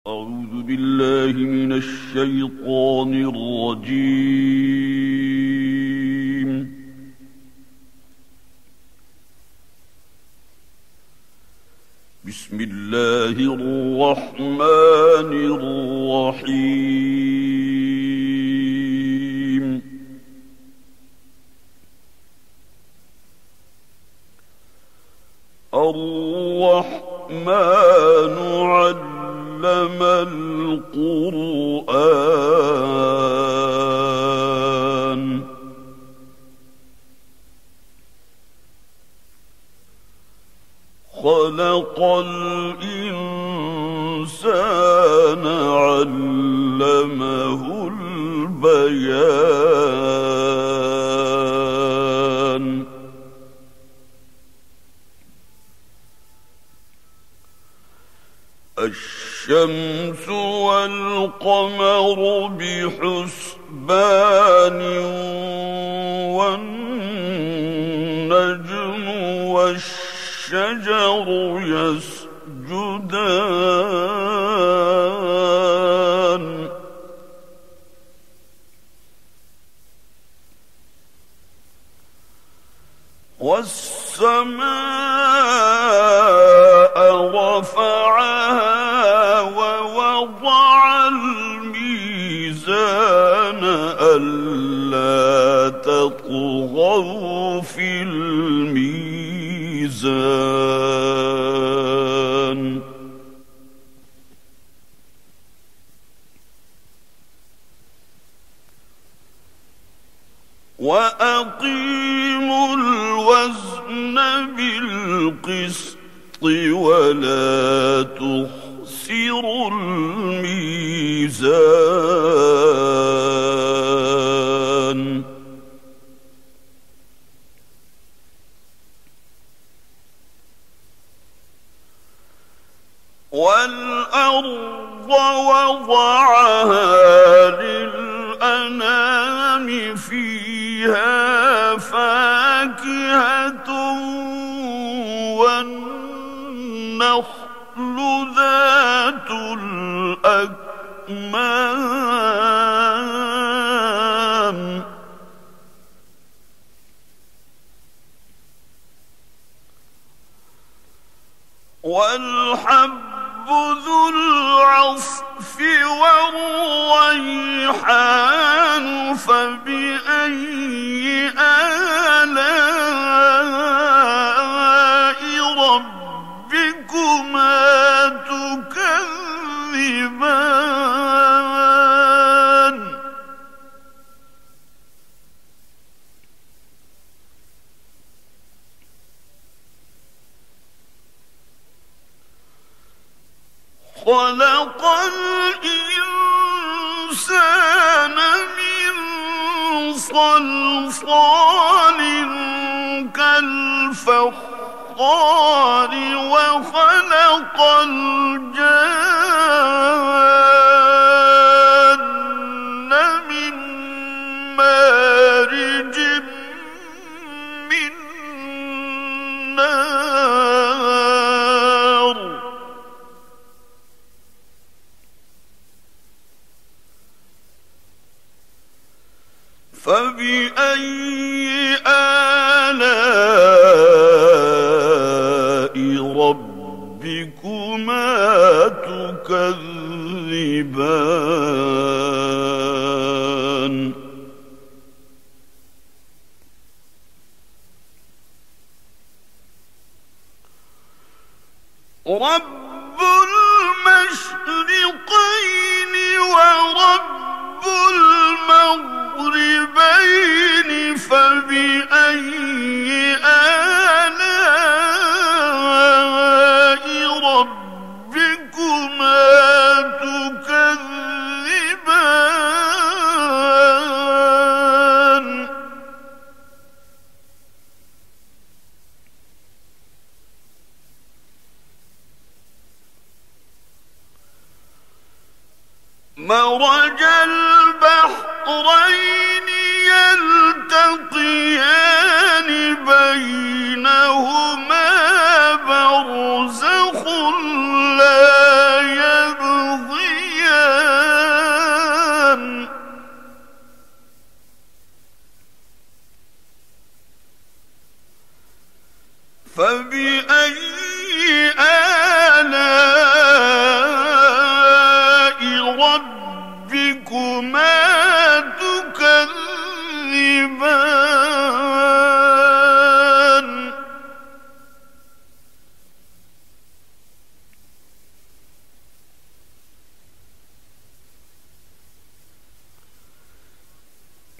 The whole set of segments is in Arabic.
أعوذ بالله من الشيطان الرجيم. بسم الله الرحمن الرحيم. الرحمن علم القرآن خلق الإنسان علمه البيان. الشمس والقمر بحسبان والنجم والشجر يسجدان والسماء رفعها ووضع الميزان ألا تطغوا في الميزان وأقيموا الوزن بالقسط ولا تخسروا الميزان والأرض وضعها للأنام فيها فاكهة والنخل ذات الأكمام والحب ذو العصف والريحان فبأي آلاء ربكما تكذبان خلق الإنسان من صلصال كالفخار وخلق الجان من مارج من نار فبأي آلاء ربكما تكذبان رب المشرقين ورب المغربين فبأي آلاء ربكما تكذبان مرج البحرين يلتقيان بينهما برزخ لا يبغيان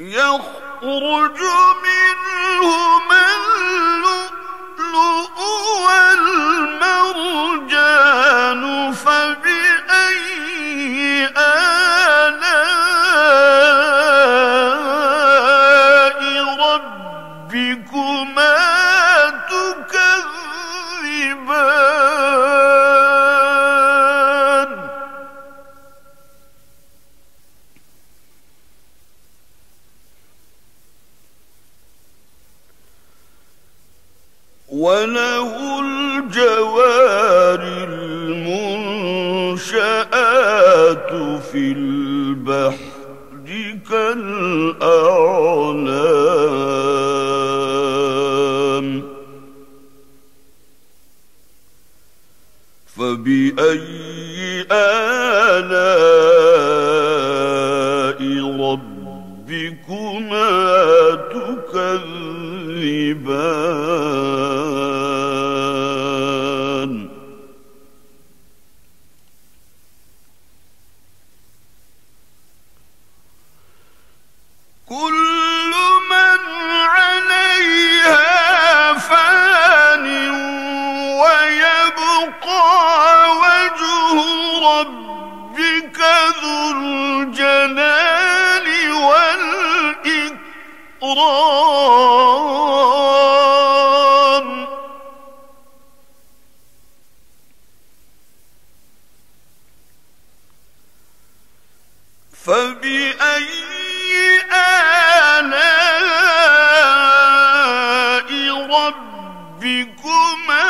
يخرج منهما اللؤلؤ والمرجان فبأي آلاء ربكما تكذبان وله الجوار المنشآت في البحر كالأعلام فبأي آلاء ربكما تكذبان كل من عليها فان ويبقى وجه ربك ذو الجلال والإكرام فبأي آلاء ربكما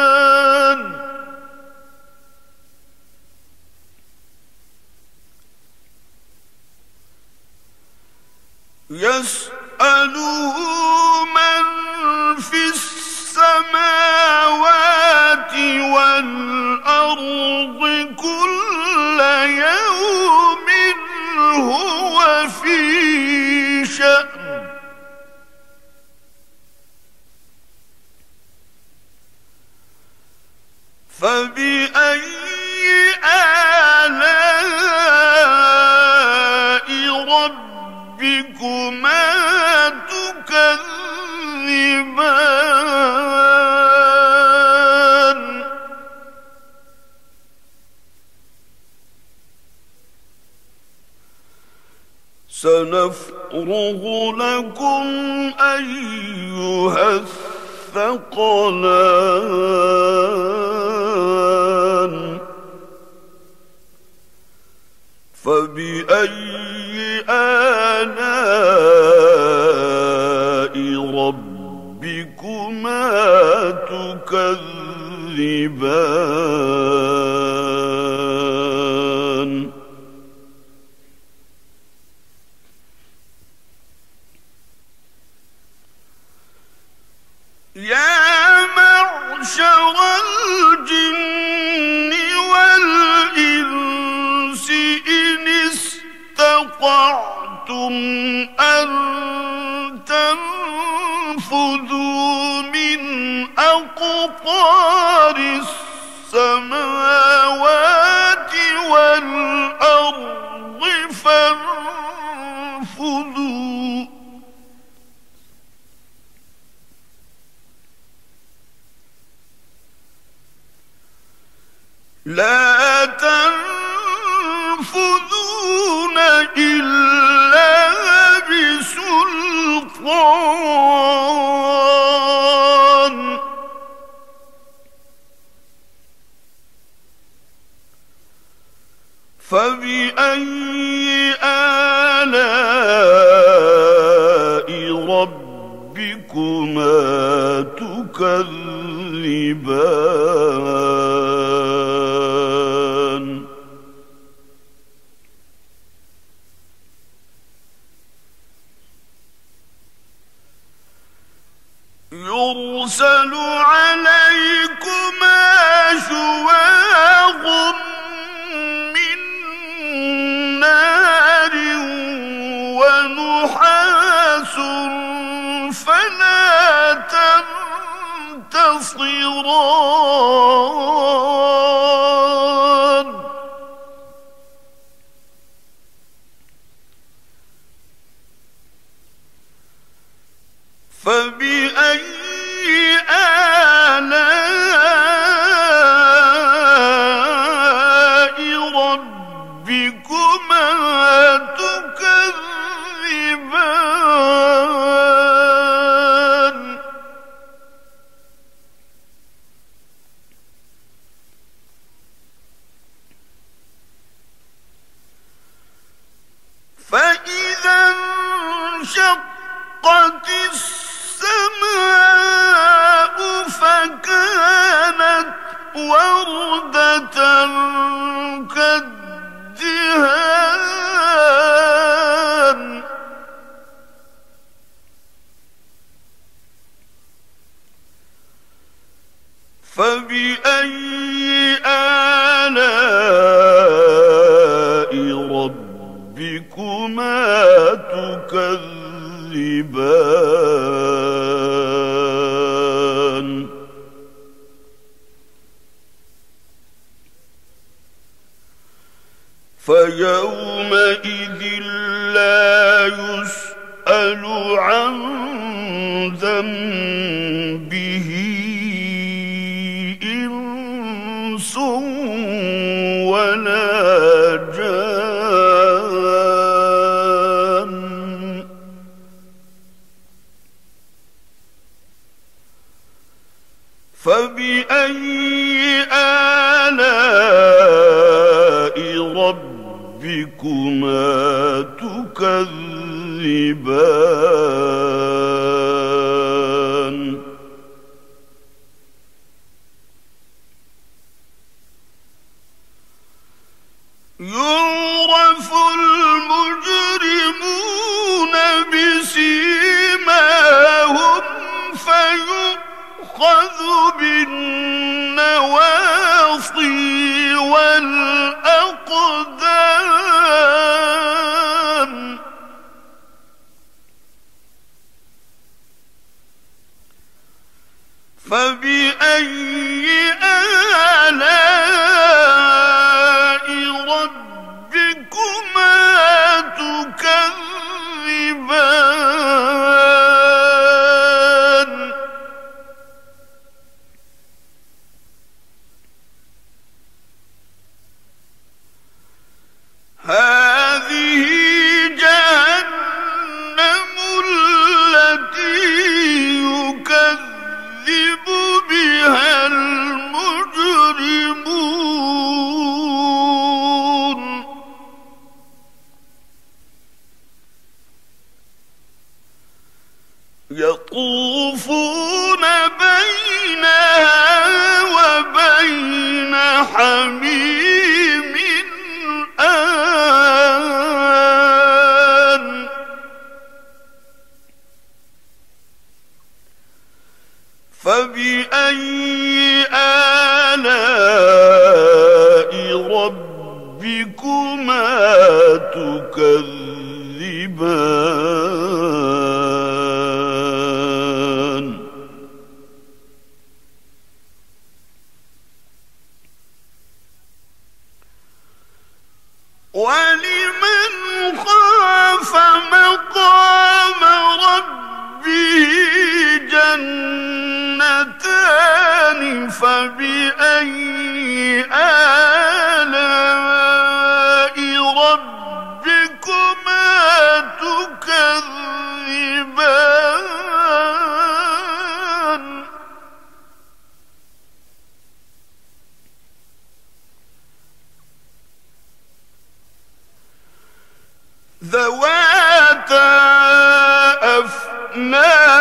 تكذبان يسأله من في السماوات والأرض كل يوم هو في شأن فبأي آلاء ربكما تكذبان سنفرغ لكم أيها الثقلان فبأي آلاء ربكما تكذبان يا معشر الجن والإنس إن استطعتم أن تنفذوا من أقطار السماوات والأرض فانفذوا لا تنفذون إلا بسلطان فبأي آلاء ربكما تكذبان يرسل عليكما شواظ من نار ونحاس فلا تنتصران فكانت وردة كالدهان فبأي آلاء ربكما تكذبان فيومئذ لا يسأل عن ذنبه إنس ولا جان فبأي آلاء ربكما تكذبان يعرف المجرمون بسيماهم فيؤخذ بالنواصي والأقدام فبأي آلاء ربكما تكذبان هذه جهنم التي يكذب بها المجرمون يطوفون بينها وبين حميم آن فبأي آلاء ربكما تكذبان ولمن خاف مقام ربه جنتان فبأي آلاء ربكما تكذبان ذواتا أفنان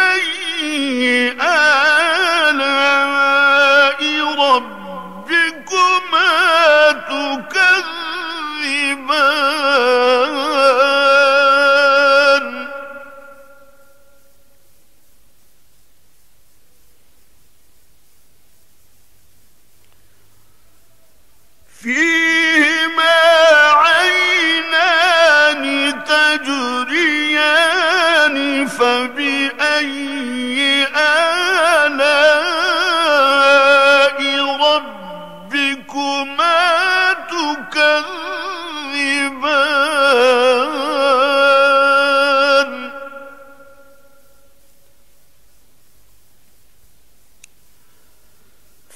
فبأي آلاء ربكما تكذبان فيهما عينان تجريان فبأي آلاء ربكما تكذبان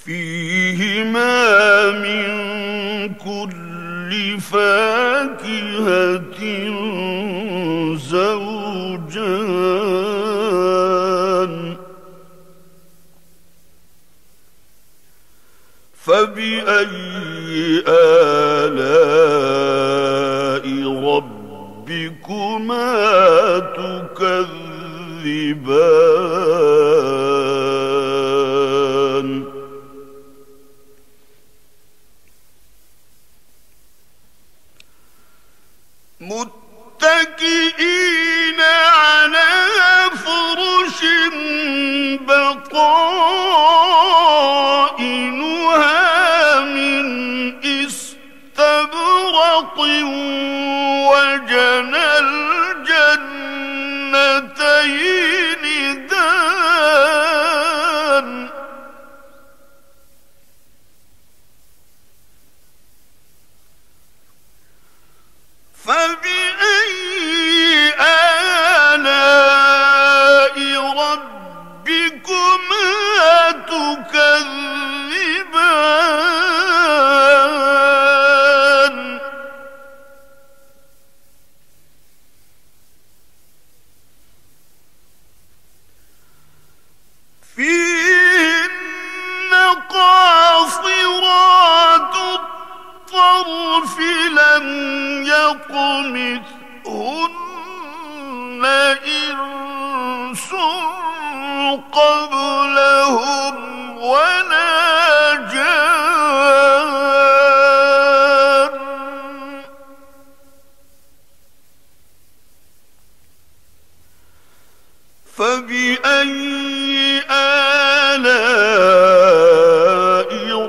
فيهما من كل فاكهة زوجان فبأي آلاء ربكما تكذبان تكذبان متكئين على فرش بطائنها من استبرق وجنى الجنتين دان فبأي آلاء ربكما تكذبان فيهن قاصرات الطرف لم يطمثهن إنس قبلهم ولا جان فبأي آلاء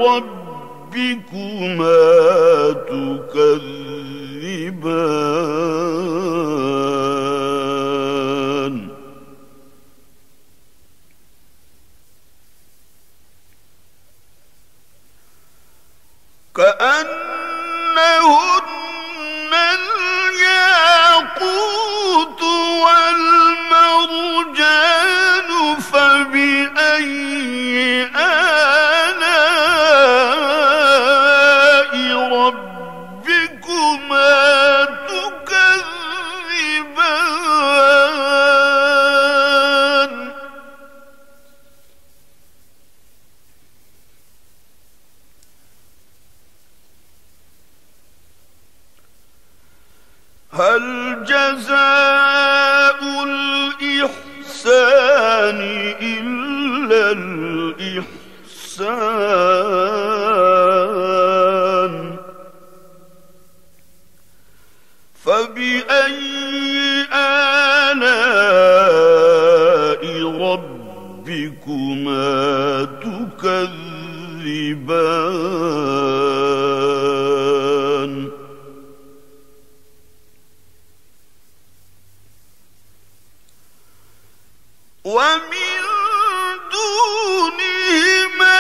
ربكما تكذبان كأنهن الياقوت والمرجان فبأي آلاء ربكما تكذبان هل جزاء الإحسان إلا الإحسان فبأي آلاء ربكما تكذبان ومن دونهما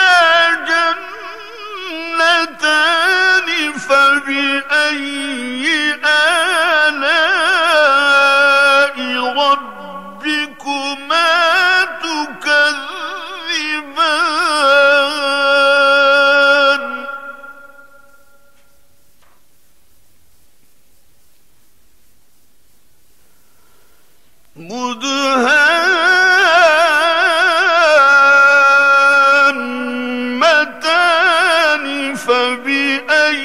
جنتان فبأي آلاء ربكما تكذبان مدهامتان فبأي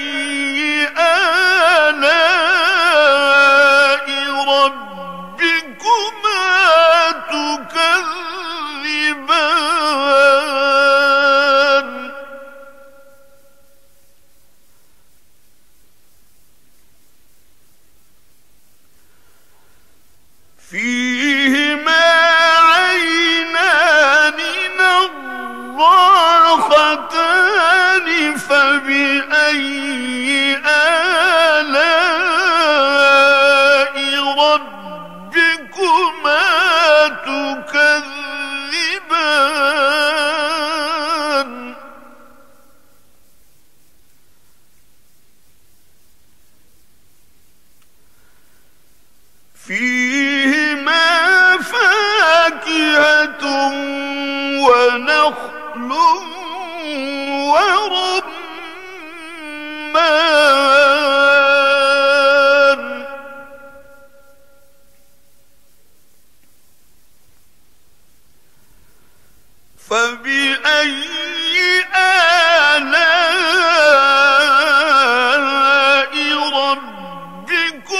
آلاء ربكما تكذبان فيهما عينان نضاختان فبأي آلاء ربكما تكذبان فيهما فاكهة ونخل ورمان فبأي آلاء ربكما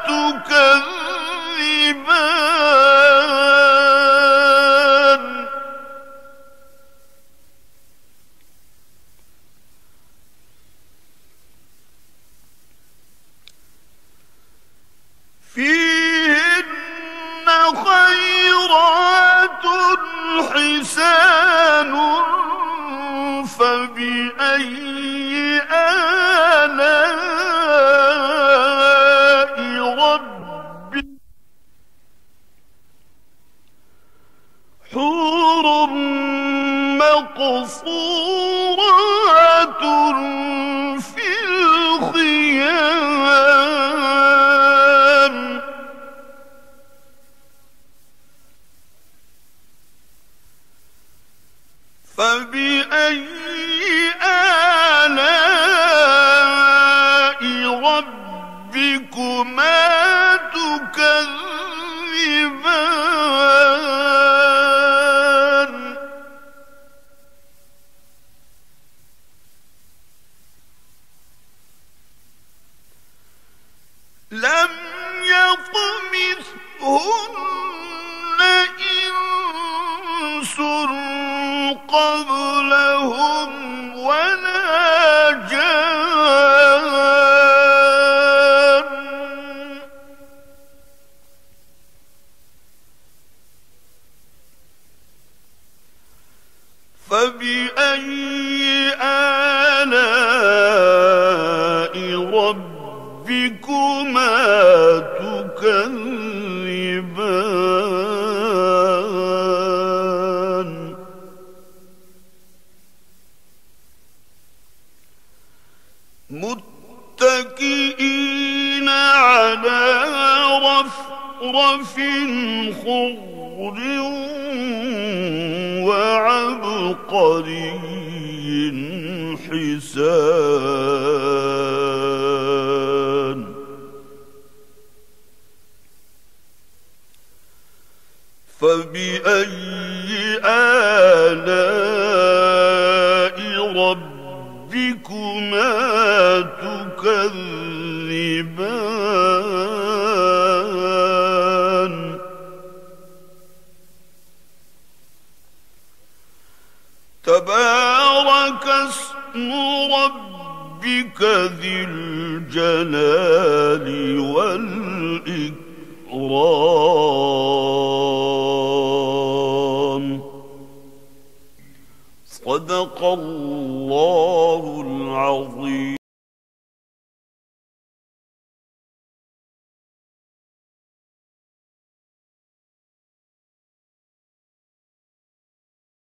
تكذبان لسان فبأي آلاء ربك حور مقصورات في الخيام فبأي آلاء ربكما تكذبان لم يطمثهن إنس قبلهم ولا جان فبأي آلاء ربكما تكذبان متكئين على رفرف خضر وعبقري حسان فبأي آلاء ربكما تكذبان تبارك اسم ربك ذي الجلال والإكرام صدق الله العظيم.